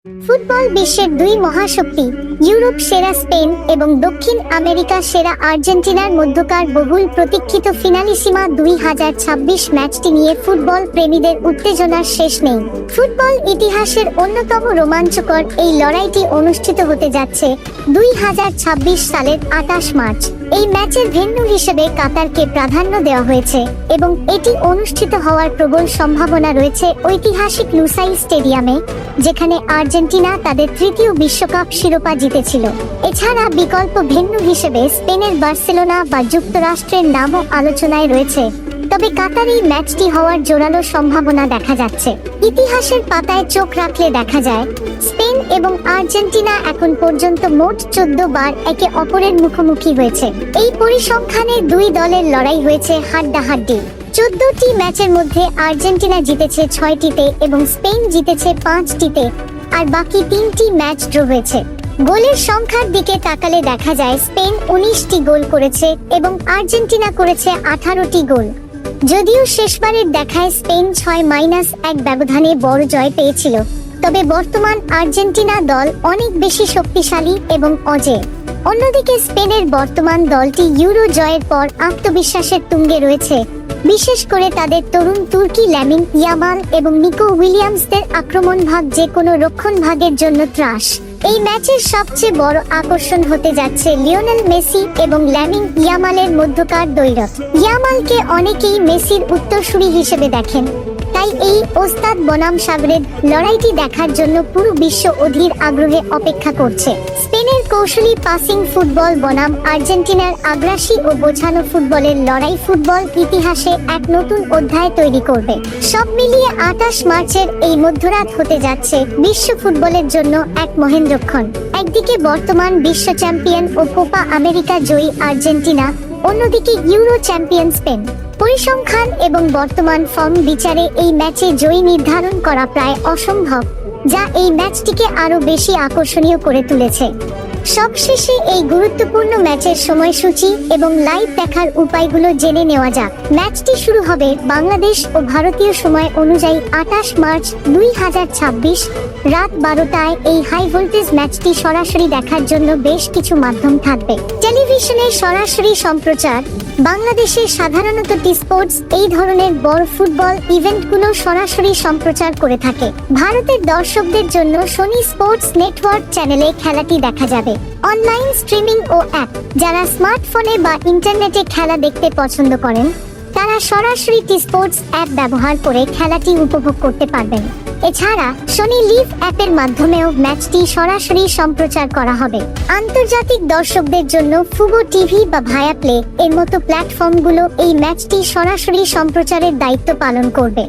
Football বিশ্বের দুই মহাশক্তি Europe সেরা স্পেন এবং দক্ষিণ আমেরিকা সেরা আর্জেন্টিনার মধ্যকার বহুল প্রতীক্ষিত ফিনালিসিমা 2026 ম্যাচটি নিয়ে ফুটবল প্রেমীদের উত্তেজনার শেষ নেই। ফুটবল ইতিহাসের অন্যতম রোমাঞ্চকর এই লড়াইটি অনুষ্ঠিত হতে যাচ্ছে 2026 সালের 28 মার্চ। এই ম্যাচের ভেন্যু হিসেবে কাতারকে প্রাধান্য দেওয়া হয়েছে এবং এটি অনুষ্ঠিত হওয়ার প্রবল সম্ভাবনা রয়েছে ঐতিহাসিক লুসাইল স্টেডিয়ামে, যেখানে আর্জেন্টিনা তাদের তৃতীয় বিশ্বকাপ শিরোপা জিতেছিল। এছাড়া বিকল্প ভেন্যু হিসেবে স্পেনের বার্সেলোনা বা যুক্তরাষ্ট্রের নামও আলোচনায় রয়েছে, তবে কাতারেই ম্যাচটি হওয়ার জোরালো সম্ভাবনা দেখা যাচ্ছে। ইতিহাসের পাতায় চোখ রাখলে দেখা যায় স্পেন এবং আর্জেন্টিনা এখন পর্যন্ত মোট 14 বার একে অপরের মুখোমুখি হয়েছে। এই পরিসংখ্যানে দুই দলের লড়াই হয়েছে হাড্ডাহাড্ডি। 14টি ম্যাচের মধ্যে আর্জেন্টিনা জিতেছে 6টিতে এবং স্পেন জিতেছে 5টিতে, আর বাকি 3টি ম্যাচ ড্র হয়েছে। গোলের সংখ্যার দিকে তাকালে দেখা যায় স্পেন 19টি গোল করেছে এবং আর্জেন্টিনা করেছে 18টি গোল। যদিও শেষবারের দেখায় স্পেন 6-1 ব্যবধানে বড় জয় পেয়েছিল, তবে বর্তমান আর্জেন্টিনা দল অনেক বেশি শক্তিশালী এবং অজেয়। অন্যদিকে স্পেনের বর্তমান দলটি ইউরো জয়ের পর আত্মবিশ্বাসের তুঙ্গে রয়েছে, বিশেষ করে তাদের তরুণ তুর্কি ল্যামিন ইয়ামাল এবং নিকো উইলিয়ামসদের আক্রমণ ভাগ যে কোনো রক্ষণ ভাগের জন্য ত্রাস। এই ম্যাচের সবচেয়ে বড় আকর্ষণ হতে যাচ্ছে লিওনেল মেসি এবং ল্যামিন ইয়ামালের মধ্যকার দ্বৈরথ। ইয়ামালকে অনেকেই মেসির উত্তরসূরি হিসেবে দেখেন, তাই এই ওস্তাদ বনাম সাগরের লড়াইটি দেখার জন্য পুরো বিশ্ব অধীর আগ্রহে অপেক্ষা করছে। স্পেনের কৌশলী পাসিং ফুটবল বনাম আর্জেন্টিনার আগ্রাসী ও বোঝানো ফুটবলের লড়াই ফুটবল ইতিহাসে এক নতুন অধ্যায় তৈরি করবে। সব মিলিয়ে 28 মার্চের এই মধ্যরাত হতে যাচ্ছে বিশ্ব ফুটবলের জন্য এক মহেন্দ্রক্ষণ। একদিকে বর্তমান বিশ্ব চ্যাম্পিয়ন ও কোপা আমেরিকা জয়ী আর্জেন্টিনা, অন্যদিকে ইউরো চ্যাম্পিয়ন স্পেন। পরিসংখ্যান এবং বর্তমান ফর্ম বিচারে এই ম্যাচে জয়ী নির্ধারণ করা প্রায় অসম্ভব, যা এই ম্যাচটিকে আরো বেশি আকর্ষণীয় করে তুলেছে। সবশেষে এই গুরুত্বপূর্ণ ম্যাচের সময়সূচি এবং লাইভ দেখার উপায়গুলো জেনে নেওয়া যাক। ম্যাচটি শুরু হবে বাংলাদেশ ও ভারতীয় সময় অনুযায়ী 28 মার্চ 2026 রাত 12টায়। এই হাই ভোল্টেজ ম্যাচটি সরাসরি দেখার জন্য বেশ কিছু মাধ্যম থাকবে। টেলিভিশনের সরাসরি সম্প্রচার। বাংলাদেশে সাধারণত টি স্পোর্টস এই ধরনের বড় ফুটবল ইভেন্টগুলো সরাসরি সম্প্রচার করে থাকে। ভারতের দর্শকদের জন্য সোনি স্পোর্টস নেটওয়ার্ক চ্যানেলে খেলাটি দেখা যাবে। অনলাইন স্ট্রিমিং ও অ্যাপ। যারা স্মার্টফোনে বা ইন্টারনেটে খেলা দেখতে পছন্দ করেন, তারা সরাসরি টি স্পোর্টস অ্যাপ ব্যবহার করে খেলাটি উপভোগ করতে পারবেন। এছাড়া সোনি লিভ অ্যাপের মাধ্যমেও ম্যাচটি সরাসরি সম্প্রচার করা হবে। আন্তর্জাতিক দর্শকদের জন্য ফুগো টিভি বা ভায়া প্লে এর মতো প্ল্যাটফর্মগুলো এই ম্যাচটি সরাসরি সম্প্রচারের দায়িত্ব পালন করবে।